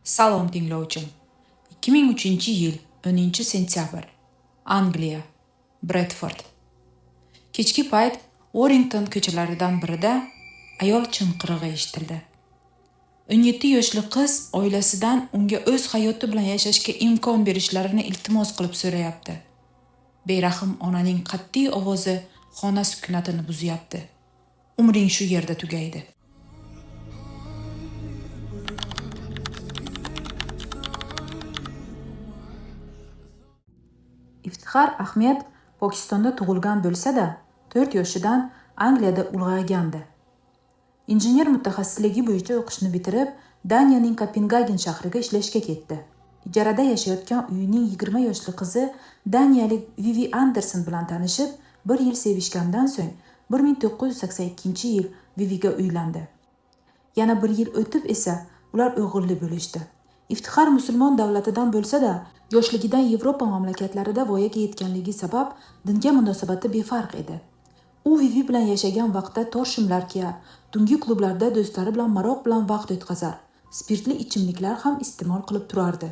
Salom tinglovchim. 2003-yil 10-sentyabr. Angliya, Bredford. Kechki payt Warrington ko'chalaridan birida ayol chinqirig'i eshitildi. 17 yoshli qiz oilasidan unga o'z hayoti bilan yashashga imkon berishlarini iltimos qilib so'rayapti. Berahim onaning qat'iy ovozi xona sukunatini buzyapti. Umring shu yerda tugaydi. Iftixor Ahmed Pokistonda tug'ilgan bo'lsa-da, 4 yoshidan Angliyada ulg'aygandi. Injener mutaxassisligi bo'yicha o'qishni bitirib, Daniyaning Kopengagen shahriga ishlashga ketdi. Ijarada yashayotgan uyining 20 yoshli qizi daniyalik Vivi Anderson bilan tanishib, 1 yil sevishgandan so'ng 1982-yil Viviga uylandi. Yana 1 yil o'tib esa ular o'g'illi bo'lishdi. Iftixor musulmon davlatidan bo'lsa-da, yoshligidan Yevropa mamlakatlarida voyaga yetganligi sabab dinga munosabati befarq edi. U Vivi bilan yashagan vaqtda torshimlar kiyar, tungi klublarda do'stlari bilan maroq bilan vaqt o'tkazar, spirtli ichimliklar ham iste'mol qilib turardi.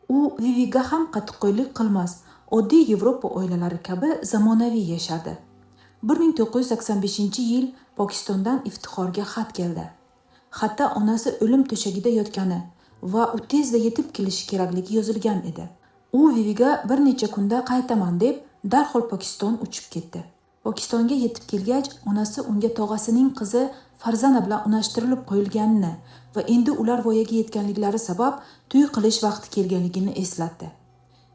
U Viviga ham qattiqqo'ylik qilmas, oddiy Yevropa oilalari kabi zamonaviy yashardi. 1985-yil Pokistondan Iftixorga xat keldi. Xatda onasi o'lim to'shagida yotgani va u tezda yetib kelishi kerakligi yozilgan edi. U Viviga bir necha kunda qaytaman deb darhol Pokiston uchib ketdi. Pokistonga yetib kelgach, onasi unga tog'asining qizi Farzana bilan unashtirilib qo'yilganini va endi ular voyaga yetganliklari sabab to'y qilish vaqti kelganligini eslatdi.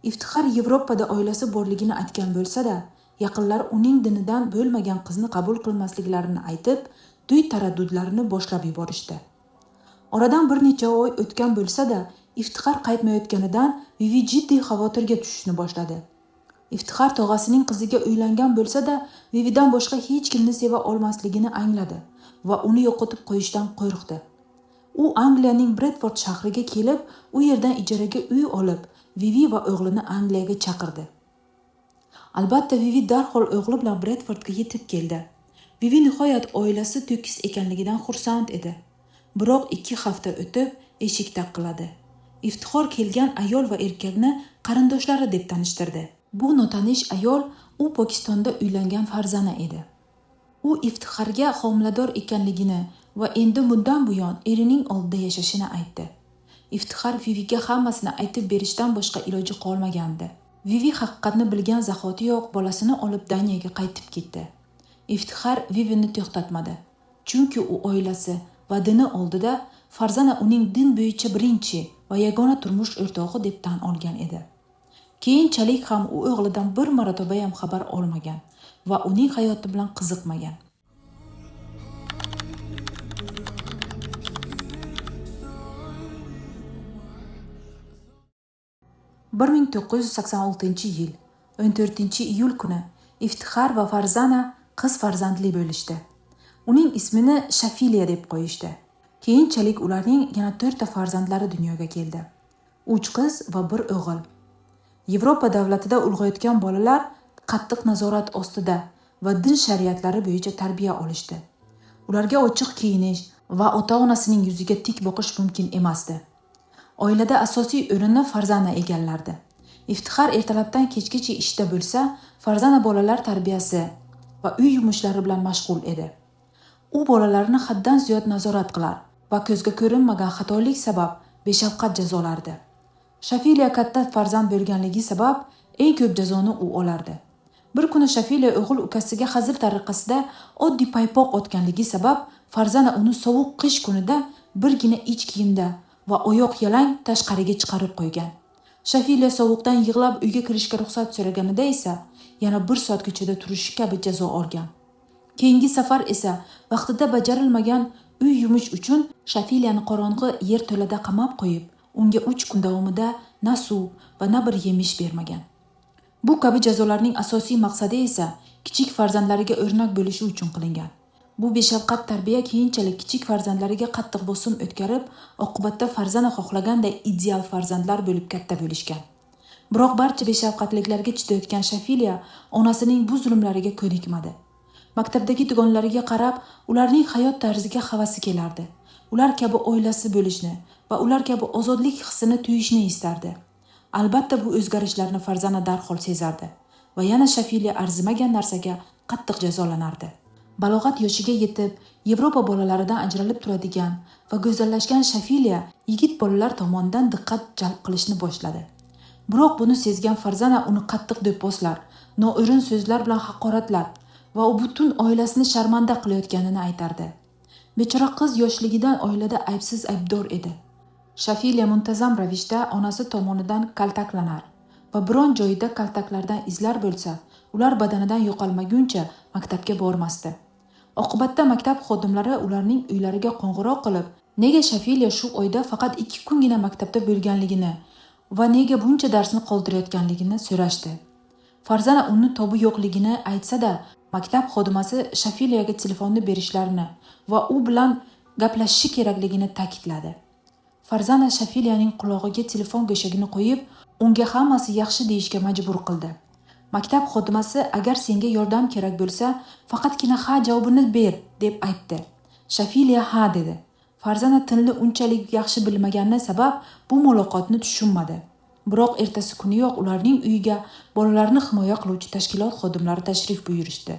Iftixor Yevropada oilasi borligini aytgan bo'lsa-da, yaqinlari uning dinidan bo'lmagan qizni qabul qilmasliklarini aytib, to'y taraddudlarini boshlab yuborishdi. Oradan bir necha oy o'tgan bo'lsa-da, Iftixor qaytmayotganidan Vivi jiddiy xavotirga tushishni boshladi. Iftixor tog'asining qiziga uylangan bo'lsa-da, Vividan boshqa hech kimni seva olmasligini angladi va uni yo'qotib qo'yishdan qo'rqdi. U Angliyaning Bredford shahriga kelib, u yerdan ijaraga uy olib, Vivi va o'g'lini Angliyaga chaqirdi. Albatta, Vivi darhol o'g'li bilan Bredfordga yetib keldi. Vivi nihoyat oilasi to'kis ekanligidan xursand edi. Biroq 2 hafta o'tib eshik taqilladi. Iftixor kelgan ayol va erkakni qarindoshlari deb tanishtirdi. Bu notanish ayol u Pokistonda uylangan Farzana edi. U Iftixorga homilador ekanligini va endi bundan buyon erining oldida yashashini aytdi. Iftixor Viviga hammasini aytib berishdan boshqa iloji qolmagandi. Vivi haqiqatni bilgan zahotiyoq bolasini olib Daniyaga qaytib ketdi. Iftixor Vivini to'xtatmadi, chunki u oilasi va dini oldida Farzana uning din bo'yicha birinchi va yagona turmush o'rtog'i deb tan olgan edi. Keyinchalik ham u o'g'lidan bir marotaba ham xabar olmagan va uning hayoti bilan qiziqmagan. (1986-yil 14-iyul kuni Iftixor va Farzana qiz farzandli bo'lishdi. Uning ismini Shafiliya deb qo'yishdi. Keyinchalik ularning yana 4 ta farzandlari dunyoga keldi. 3 qiz va 1 o'g'il. Yevropa davlatida ulg'ayotgan bolalar qattiq nazorat ostida va din shariatlari bo'yicha tarbiya olishdi. Ularga ochiq kiyinish va ota-onasining yuziga tik boqish mumkin emasdi. Oilada asosiy o'rinni Farzana egallardi. Iftixor ertalabdan kechgacha ishda bo'lsa, Farzana bolalar tarbiyasi va uy yumushlari bilan mashg'ul edi. U bolalarni haddan ziyod nazorat qilar va ko'zga ko'rinmagan xatolik sabab beshafqat jazolardi. Shafiliya katta farzand bo'lganligi sabab eng ko'p jazoni u olardi. Bir kuni Shafiliya o'g'il ukasiga hazil tariqasida oddiy paypoq otganligi sabab Farzana uni sovuq qish kunida birgina ich kiyimda va oyoq yalang tashqariga chiqarib qo'ygan. Shafiliya sovuqdan yig'lab uyga kirishga ruxsat so'raganida esa yana 1 soat ko'chada turishi kabi jazo olgan. Keyingi safar esa vaqtida bajarilmagan uy yumish uchun Shafiliyani qorong'i yer to'lada qamab qo'yib, unga 3 kun davomida na suv va na bir yemish bermagan. Bu kabi jazolarning asosiy maqsadi esa kichik farzandlariga o'rnak bo'lishi uchun qilingan. Bu beshafqat tarbiya keyinchalik kichik farzandlariga qattiq bosim o'tkazib, oqibatda Farzana xohlaganday ideal farzandlar bo'lib katta bo'lishgan. Biroq barcha beshafqatliklarga chidayotgan Shafiliya onasining bu zulmlariga ko'nikmadi. Maktabdagi dugonalariga qarab, ularning hayot tarziga havasi kelardi. Ular kabi oilasi bo'lishni va ular kabi ozodlik hissini tuyishni istardi. Albatta bu o'zgarishlarni Farzana darhol sezardi va yana Shafilya arzimagan narsaga qattiq jazolanardi. Balog'at yoshiga yetib, Yevropa bolalaridan ajralib turadigan va go'zallashgan Shafilya yigit bolalar tomonidan diqqat jalb qilishni boshladi. Biroq buni sezgan Farzana uni qattiq do'pposlar, noo'rin so'zlar bilan haqoratlar va u butun oilasini sharmanda qilayotganini aytardi. Bechora qiz yoshligidan oilada aybsiz aybdor edi. Shafilya muntazam ravishda onasi tomonidan kaltaklanar va biron joyida kaltaklardan izlar bo'lsa, ular badanidan yo'qolmaguncha maktabga bormasdi. Oqibatda maktab xodimlari ularning uylariga qo'ng'iroq qilib, nega Shafilya shu oyda faqat 2 kungina maktabda bo'lganligini va nega buncha darsni qoldirayotganligini so'rashdi. Farzana uni tobi yo'qligini aytsa-da, maktab xodimasi Shafilyaga telefonni berishlarini va u bilan gaplashishi kerakligini ta'kidladi. Farzana Shafilyaning qulog'iga telefon go'shagini qo'yib, unga hammasi yaxshi deyishga majbur qildi. Maktab xodimasi agar senga yordam kerak bo'lsa, faqatgina ha javobini ber deb aytdi. Shafilya ha dedi. Farzana tilni unchalik yaxshi bilmagani sabab bu muloqotni tushunmadi. Biroq ertasi kuniyoq ularning uyiga bolalarni himoya qiluvchi tashkilot xodimlari tashrif buyurishdi.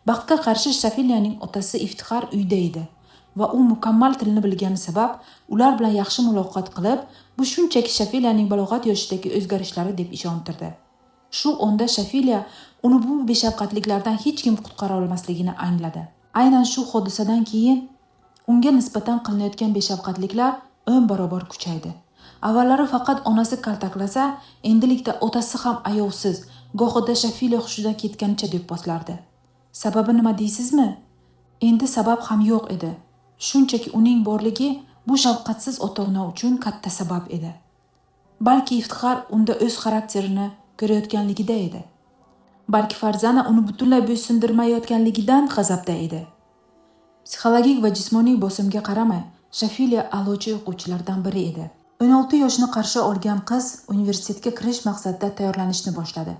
Baxtga qarshi Shafilyaning otasi Iftixor uyda edi va u mukammal tilni bilgani sabab ular bilan yaxshi muloqot qilib, bu shunchaki Shafilyaning balog'at yoshidagi o'zgarishlari deb ishontirdi. Shu onda Shafilya uni bu beshafqatliklardan hech kim qutqara olmasligini angladi. Aynan shu hodisadan keyin unga nisbatan qilinayotgan beshafqatliklar 10 barobar kuchaydi. Avvallari faqat onasi kaltaklasa, endilikda otasi ham ayovsiz, gohida Shafilya hushidan ketganicha deb boslardi. Sababi nima deysizmi? Endi sabab ham yo'q edi. Shunchaki uning borligi bu shafqatsiz ota-ona uchun katta sabab edi. Balki Iftixor unda o'z xarakterini ko'rayotganligida edi. Balki Farzana uni butunlay bo'ysundirmayotganligidan g'azabda edi. Psixologik va jismoniy bosimga qaramay, Shafilya a'lochi o'quvchilardan biri edi. 16 yoshni qarshi olgan qiz universitetga kirish maqsadida tayyorlanishni boshladi.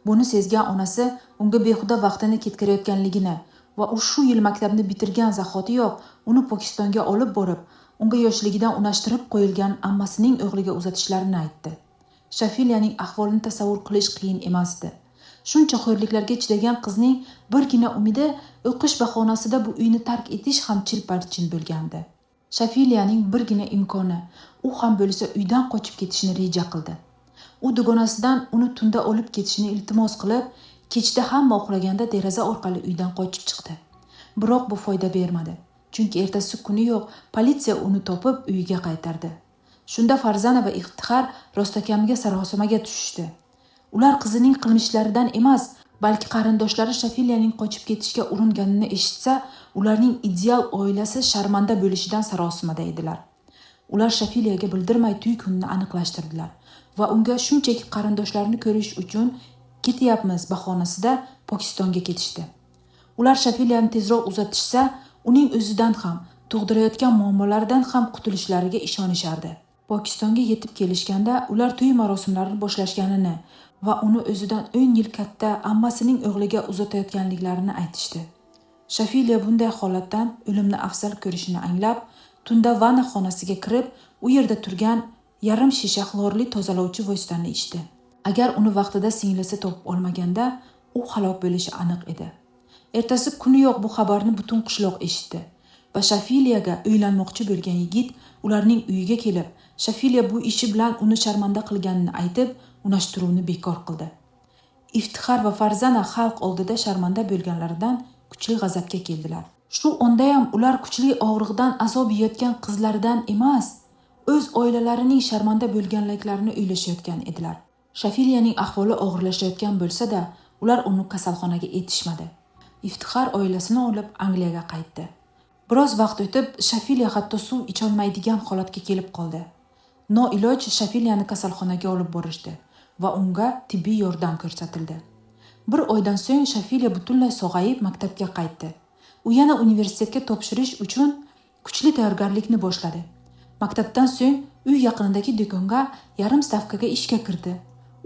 Buni sezgan onasi unga behuda vaqtini ketkazayotganligini va u shu yil maktabni bitirgan zahotiyoq uni Pokistonga olib borib, unga yoshligidan unashtirib qo'yilgan ammasining o'g'liga uzatishlarini aytdi. Shafilyaning ahvolini tasavvur qilish qiyin emasdi. Shuncha xo'rliklarga chidagan qizning birgina umidi o'qish bahonasida bu uyni tark etish ham chilparchin bo'lgandi. Shafilyaning birgina imkoni u ham bo'lsa uydan qochib ketishni reja qildi. U dugonasidan uni tunda olib ketishni iltimos qilib, kechda hamma uxlaganda deraza orqali uydan qochib chiqdi. Biroq bu foyda bermadi. Chunki ertasi kuniyoq politsiya uni topib uyiga qaytardi. Shunda Farzana va Iftixor rostakamiga sarosimaga tushishdi. Ular qizining qilmishlaridan emas, balki qarindoshlari Shafilyaning qochib ketishga uringanini eshitsa, ularning ideal oilasi sharmanda bo'lishidan sarosimada edilar. Ular Shafilyaga bildirmay to'y kunini aniqlashtirdilar va unga shunchaki qarindoshlarini ko'rish uchun ketyapmiz bahonasida Pokistonga ketishdi. Ular Shafilyani tezroq uzatishsa, uning o'zidan ham, tug'dirayotgan muammolaridan ham qutulishlariga ishonishardi. Pokistonga yetib kelishganda ular to'y marosimlarini boshlashganini va uni o'zidan 10 yil katta ammasining o'g'liga uzatayotganliklarini aytishdi. Shafilya bunday holatdan o'limni afzal ko'rishini anglab, tunda vanna xonasiga kirib, u yerda turgan yarim shisha xlorli tozalovchi vositani ichdi. Agar uni vaqtida singlisi topib olmaganda, u halok bo'lishi aniq edi. Ertasi kuniyoq bu xabarni butun qishloq eshitdi va Shafilyaga uylanmoqchi bo'lgan yigit ularning uyiga kelib, Shafilya bu ishi bilan uni sharmanda qilganini aytib, unashtiruvni bekor qildi. Iftixor va Farzana xalq oldida sharmanda bo'lganlaridan kuchli g'azabga keldilar. Shu onda ham ular kuchli og'riqdan azob yeyotgan qizlaridan emas, o'z oilalarining sharmanda bo'lganliklarini o'ylashayotgan edilar. Shafilyaning ahvoli og'irlashayotgan bo'lsa-da, ular uni kasalxonaga etishmadi. Iftixor oilasini olib Angliyaga qaytdi. Biroz vaqt o'tib, Shafilya hatto suv icholmaydigan holatga kelib qoldi. Noiloj Shafilyani kasalxonaga olib borishdi va unga tibbiy yordam ko'rsatildi. Bir oydan so'ng Shafilya butunlay sog'ayib maktabga qaytdi. U yana universitetga topshirish uchun kuchli tayyorgarlikni boshladi. Maktabdan so'ng uy yaqinidagi do'konga yarim stavkaga ishga kirdi.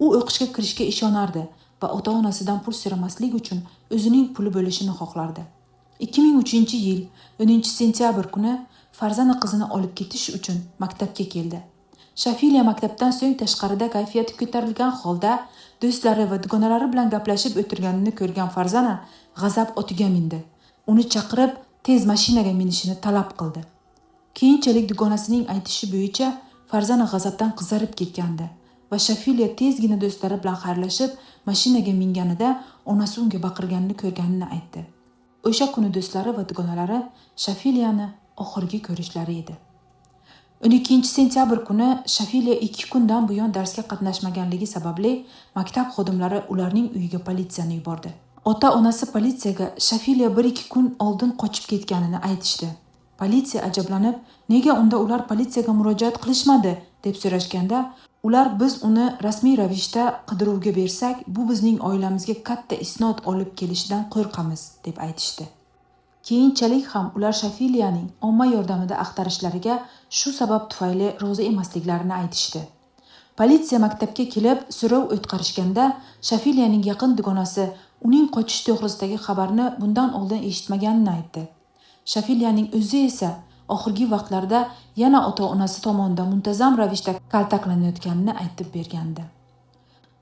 U o'qishga kirishga ishonardi va ota-onasidan pul so'ramaslik uchun o'zining puli bo'lishini xohlardi. 2003-yil 10 sentyabr kuni Farzana qizini olib ketish uchun maktabga keldi. Shafiliya maktabdan so'ng tashqarida kayfiyati ko'tarilgan holda do'stlari va dugonalari bilan gaplashib o'tirganini ko'rgan Farzana g'azab otiga mindi. Uni chaqirib, tez mashinaga minishini talab qildi. Keyinchalik dugonasining aytishi bo'yicha Farzana g'azabdan qizarib ketgandi va Shafiliya tezgina do'stlari bilan xayrlashib, mashinaga minganida onasi unga baqirganini ko'rganini aytdi. O'sha kuni do'stlari va dugonalari Shafiliyani oxirgi ko'rishlari edi. 12 sentyabr kuni Shafiliya 2 kundan buyon darsga qatnashmaganligi sababli maktab xodimlari ularning uyiga politsiyani yubordi. Ota-onasi politsiyaga Shafiliya 1-2 kun oldin qochib ketganini aytishdi. Politsiya ajablanib, nega unda ular politsiyaga murojaat qilishmadi deb so'rashganda, ular biz uni rasmiy ravishda qidiruvga bersak, bu bizning oilamizga katta isnod olib kelishidan qo'rqamiz deb aytishdi. Keyinchalik ham ular Shafiliyaning omma yordamida axtarishlariga shu sabab tufayli rozi emasliklarini aytishdi. Politsiya maktabga kelib so'rov o'tkazishganda Shafiliyaning yaqin dugonasi uning qochish to'g'risidagi xabarni bundan oldin eshitmaganini aytdi. Shafiliyaning o'zi esa oxirgi vaqtlarda yana ota-onasi tomonidan muntazam ravishda kaltaklanayotganini aytib bergandi.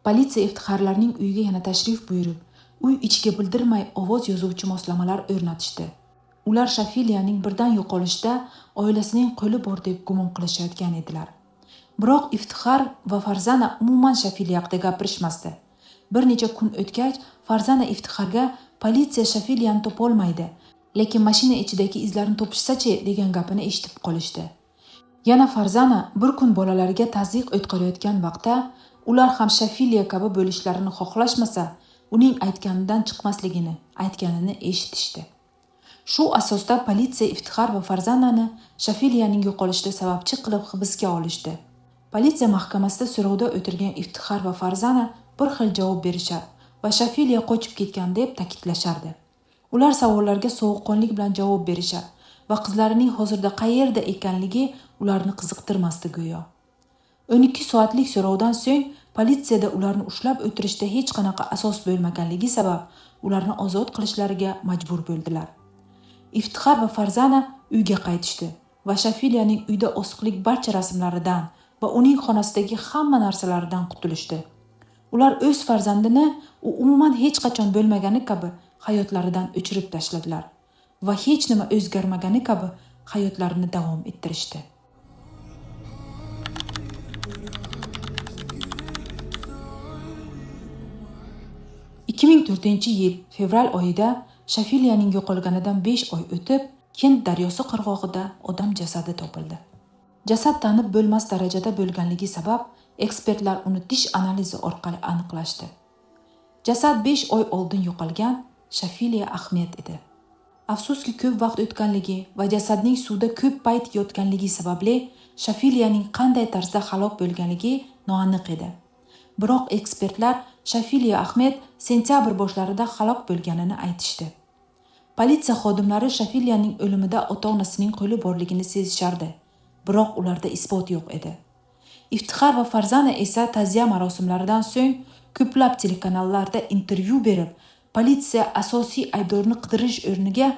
Politsiya iftixorlarning uyiga yana tashrif buyurib, uy ichiga bildirmay ovoz yozuvchi moslamalar o'rnatishdi. Ular Shafiliyaning birdan yo'qolishida oilasining qo'li bor deb gumon qilishayotgan edilar. Biroq iftixor va Farzana umuman Shafiliya haqida gapirishmasdi. Bir necha kun o'tgach, Farzana iftixorga politsiya Shafiliyani topolmaydi, lekin mashina ichidagi izlarni topishsa-chi degan gapini eshitib qolishdi. Yana Farzana bir kun bolalariga tazyiq o'tkazayotgan vaqtda ular ham Shafiliya kabi bo'lishlarini xohlashmasa, uning aytganidan chiqmasligini aytganini eshitishdi. Shu asosda politsiya iftixor va Farzanani Shafiliyaning yo'qolishida sababchi qilib hibsga olishdi. Politsiya mahkamasida so'rovda o'tirgan iftixor va Farzana bir xil javob berishar va Shafiliya qochib ketgan deb ta'kidlashardi. Ular savollarga sovuqqonlik bilan javob berishar va qizlarining hozirda qayerda ekanligi ularni qiziqtirmasdi go'yo. 12 soatlik so'rovdan so'ng politsiyada ularni ushlab o'tirishda hech qanaqa asos bo'lmaganligi sabab ularni ozod qilishlariga majbur bo'ldilar. Iftixor va Farzana uyga qaytishdi va Shafiliyaning uyda oziqlik barcha rasmlaridan va uning xonasidagi hamma narsalaridan qutulishdi. Ular o'z farzandini u umuman hech qachon bo'lmagani kabi hayotlaridan o'chirib tashladilar va hech nima o'zgarmagani kabi hayotlarini davom ettirishdi. 2004-yil fevral oyida Shafiliyaning yo'qolganidan 5 oy o'tib, Kent daryosi qirg'og'ida odam jasadi topildi. Jasad tanib bo'lmas darajada bo'lganligi sabab ekspertlar uni tish analizi orqali aniqlashdi. Jasad 5 oy oldin yo'qolgan Shafiliya Ahmed edi. Afsuski ko'p vaqt o'tganligi va jasadning suvda ko'p payt yotganligi sababli Shafiliyaning qanday tarzda halok bo'lganligi noaniq edi. Biroq ekspertlar Shafiliya Ahmed sentyabr boshlarida halok bo'lganini aytishdi. Politsiya xodimlari Shafiliyaning o'limida ota-onasining qo'li borligini sezishardi, biroq ularda isbot yo'q edi. Iftixor va Farzana esa ta'ziya marosimlaridan so'ng ko'plab telekanallarda intervyu berib, politsiya asosiy aybdorni qidirish o'rniga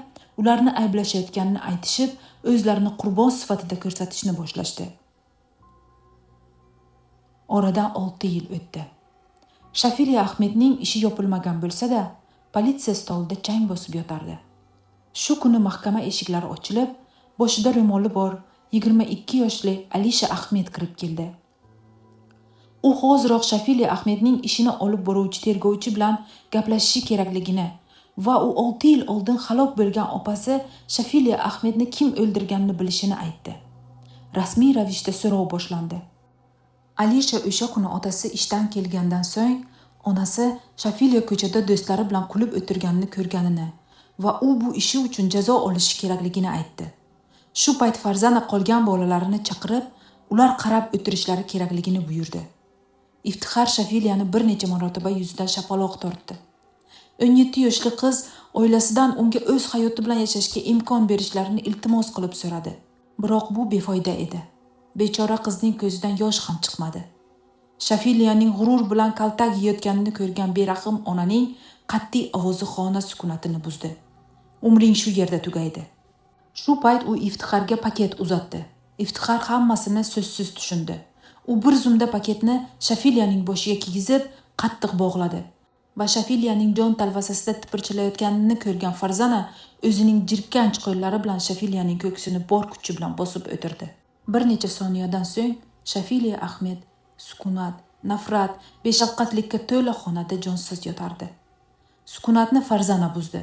ularni ayblashayotganini aytishib, o'zlarini qurbon sifatida ko'rsatishni boshlashdi. Oradan 6 yil o'tdi. Shafiliya Ahmedning ishi yopilmagan bo'lsa-da, politsiya stolida chang bosib yotardi. Shu kuni mahkama eshiklari ochilib, boshida ro'moli bor 22 yoshli Alisha Ahmed kirib keldi. U hoziroq Shafiliya Ahmedning ishini olib boruvchi tergovchi bilan gaplashishi kerakligini va u 6 yil oldin halok bo'lgan opasi Shafiliya Ahmedni kim o'ldirganini bilishini aytdi. Rasmiy ravishda so'rov boshlandi. Alisha o'sha kuni otasi ishdan kelgandan so'ng onasi Shafiliya ko'chada do'stlari bilan kulib o'tirganini ko'rganini va u bu ishi uchun jazo olishi kerakligini aytdi. Shu payt Farzana qolgan bolalarini chaqirib, ular qarab o'tirishlari kerakligini buyurdi. Iftixor Shafiliyani bir necha marotaba yuzidan shapaloq tortdi. 17 yoshli qiz oilasidan unga o'z hayoti bilan yashashga imkon berishlarini iltimos qilib so'radi. Biroq bu befoyda edi. Bechora qizning ko'zidan yosh ham chiqmadi. Shafiliyaning g'urur bilan kaltak yeyotganini ko'rgan berahim onaning qat'iy ovozi xona sukunatini buzdi. Umring shu yerda tugaydi. Shu payt u Iftixorga paket uzatdi. Iftixor hammasini so'zsiz tushundi. U bir zumda paketni Shafiliyaning boshiga kiygizib, qattiq bog'ladi va Shafiliyaning jon talvasasida tipirchilayotganini ko'rgan Farzana o'zining jirkanch qo'llari bilan Shafiliyaning ko'ksini bor kuchi bilan bosib o'tirdi. Bir necha soniyadan so'ng Shafiliya Ahmed sukunat, nafrat, beshafqatlikka to'la xonada jonsiz yotardi. Sukunatni Farzana buzdi.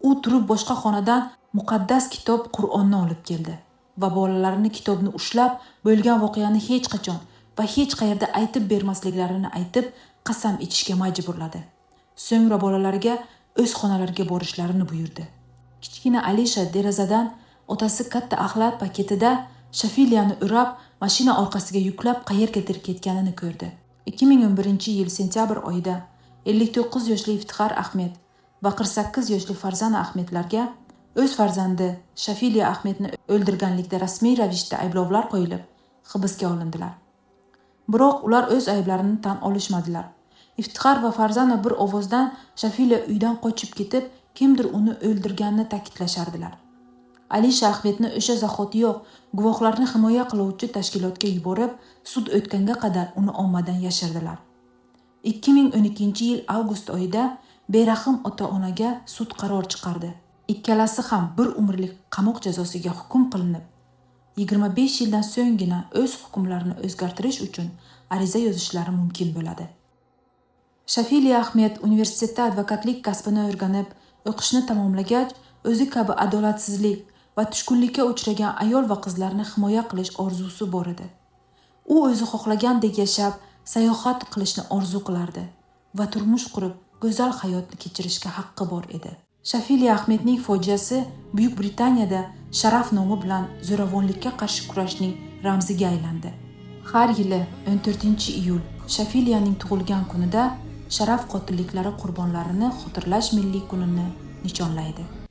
U turib boshqa xonadan muqaddas kitob Qur'onni olib keldi va bolalarini kitobni ushlab, bo'lgan voqeani hech qachon va hech qayerda aytib bermasliklarini aytib, qasam ichishga majburladi. So'ngra bolalariga o'z xonalariga borishlarini buyurdi. Kichkina Alisha derazadan otasi katta axlat paketida Shafiliyani o'rab, mashina orqasiga yuklab qayergadir ketganini ko'rdi. 2011-yil sentyabr oyida 59 yoshli Iftixor Ahmed va 48 yoshli Farzana Ahmedlarga o'z farzandi Shafiliya Ahmedni o'ldirganlikda rasmiy ravishda ayblovlar qo'yilib, hibsga olindilar. Biroq ular o'z ayblarini tan olishmadilar. Iftixor va Farzana bir ovozdan Shafiliya uydan qochib ketib, kimdir uni o'ldirganini ta'kidlashardilar. Alisha Ahmedni o'sha zahotiyoq guvohlarni himoya qiluvchi tashkilotga yuborib, sud o'tganga qadar uni ommadan yashirdilar. 2012-yil avgust oyida berahim ota-onaga sud qaror chiqardi. Ikkalasi ham bir umrlik qamoq jazosiga hukm qilinib, 25 yildan so'nggina o'z hukmlarini o'zgartirish uchun ariza yozishlari mumkin bo'ladi. Shafiliya Ahmed universitetda advokatlik kasbini o'rganib, o'qishni tamomlagach, o'zi kabi adolatsizlik va tushkunlikka uchragan ayol va qizlarni himoya qilish orzusi bor edi. U o'zi xohlagandek yashab, sayohat qilishni orzu qilardi va turmush qurib, go'zal hayotni kechirishga haqqi bor edi. Shafiliya Ahmedning fojiasi Buyuk Britaniyada sharaf nomi bilan zo'ravonlikka qarshi kurashning ramziga aylandi. Har yili 14-iyul Shafiliyaning tug'ilgan kunida sharaf qotilliklari qurbonlarini xotirlash milliy kunini nishonlaydi.